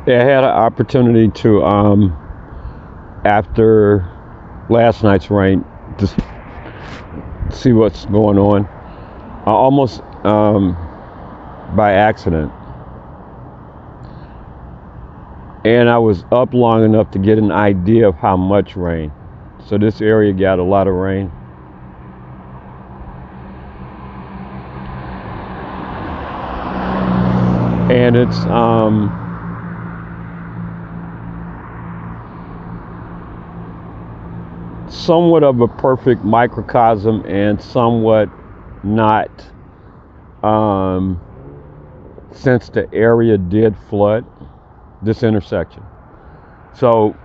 Yeah, I had an opportunity to, after last night's rain, just see what's going on. Almost by accident. And I was up long enough to get an idea of how much rain. So this area got a lot of rain. And it's somewhat of a perfect microcosm and somewhat not, um, since the area did flood this intersection. So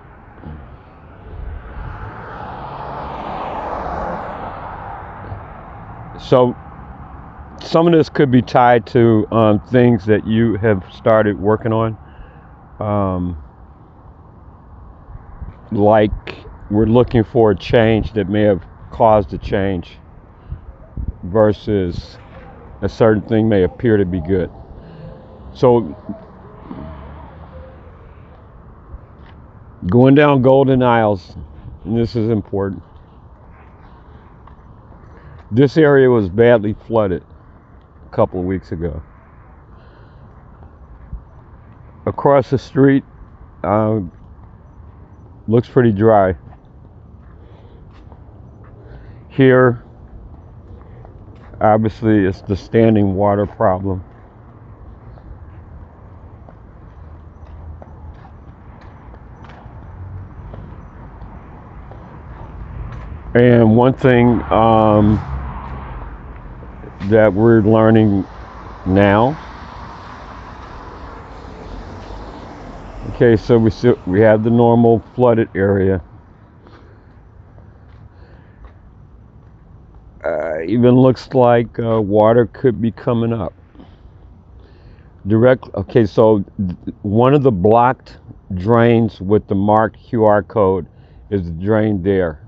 so some of this could be tied to things that you have started working on, um, like we're looking for a change that may have caused a change versus a certain thing may appear to be good. So going down Golden Isles, and this is important, this area was badly flooded a couple of weeks ago. Across the street, uh, looks pretty dry. Here, obviously, it's the standing water problem. And one thing that we're learning now. Okay, so we have the normal flooded area. Even looks like water could be coming up. Okay, so one of the blocked drains with the marked QR code is the drain there.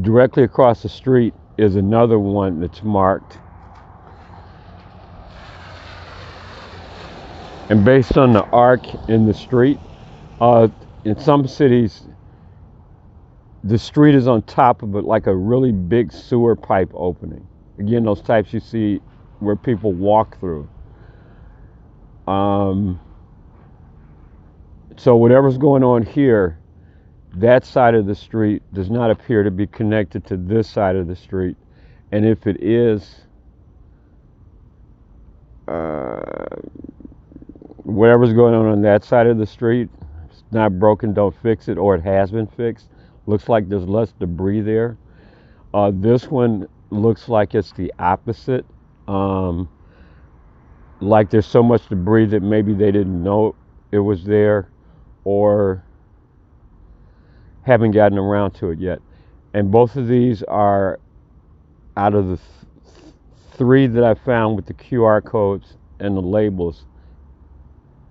Directly across the street is another one that's marked. And based on the arc in the street, in some cities, the street is on top of it like a really big sewer pipe opening. Again, those types you see where people walk through. So whatever's going on here, that side of the street does not appear to be connected to this side of the street. And if it is, whatever's going on that side of the street, it's not broken, don't fix it, or it has been fixed. Looks like there's less debris there. This one looks like it's the opposite. Like there's so much debris that maybe they didn't know it was there or haven't gotten around to it yet. And both of these are out of the three that I found with the QR codes and the labels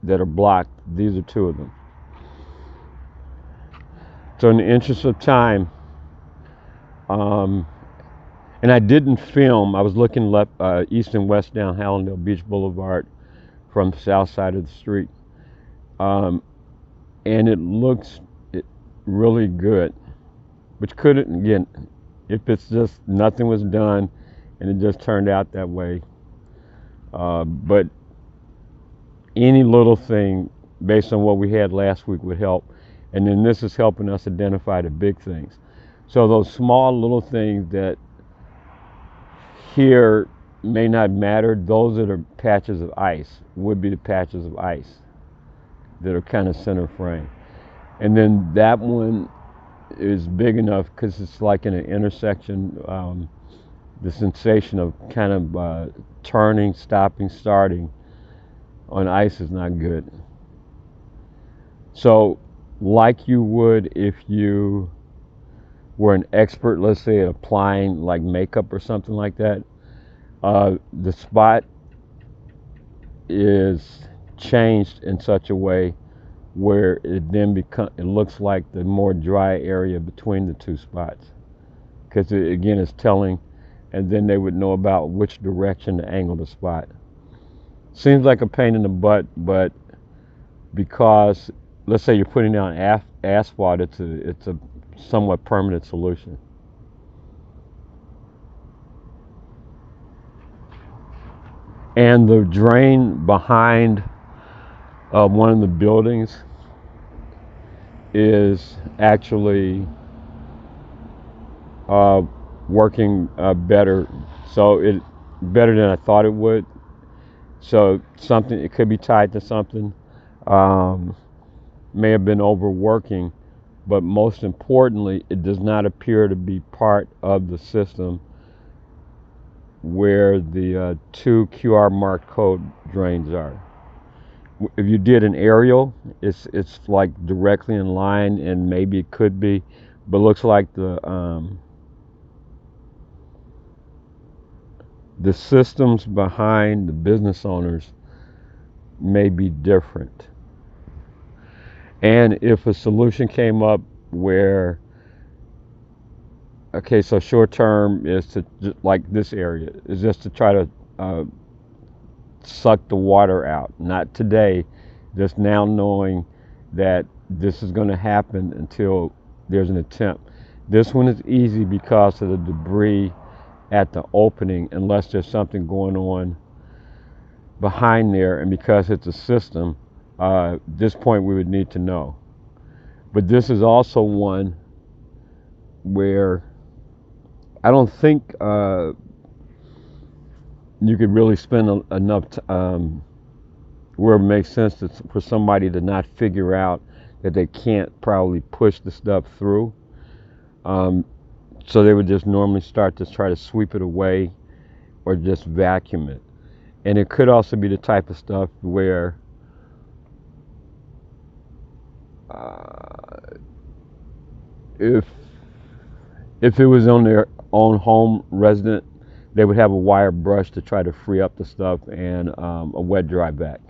that are blocked. These are two of them. So in the interest of time, and I didn't film, I was looking left, east and west down Hallandale Beach Boulevard from the south side of the street. And it looks really good, which couldn't, again, if it's just nothing was done and it just turned out that way. But any little thing based on what we had last week would help. And then this is helping us identify the big things. So those small little things that here may not matter, those that are patches of ice would be the patches of ice that are kind of center frame. And then that one is big enough because it's like in an intersection, the sensation of kind of turning, stopping, starting on ice is not good. So like you would if you were an expert, let's say at applying like makeup or something like that, the spot is changed in such a way where it then it looks like the more dry area between the two spots, because again it's telling, and then they would know about which direction to angle the spot. Seems like a pain in the butt, but because let's say you're putting down asphalt, it's a somewhat permanent solution. And the drain behind one of the buildings is actually uh, working better. So it better than I thought it would. So something, it could be tied to something. Um, may have been overworking, but most importantly, it does not appear to be part of the system where the two QR mark code drains are. If you did an aerial, it's like directly in line, and maybe it could be, but looks like the systems behind the business owners may be different. And if a solution came up where, okay, so short term is to like this area is just to try to uh, suck the water out. Not today, just now knowing that this is going to happen until there's an attempt. This one is easy because of the debris at the opening, unless there's something going on behind there, and because it's a system, at this point we would need to know. But this is also one where I don't think you could really spend enough where it makes sense for somebody to not figure out that they can't probably push the stuff through. Um, so they would just normally start to try to sweep it away or just vacuum it. And it could also be the type of stuff where uh, if if it was on their own home resident, they would have a wire brush to try to free up the stuff and a wet dry vac.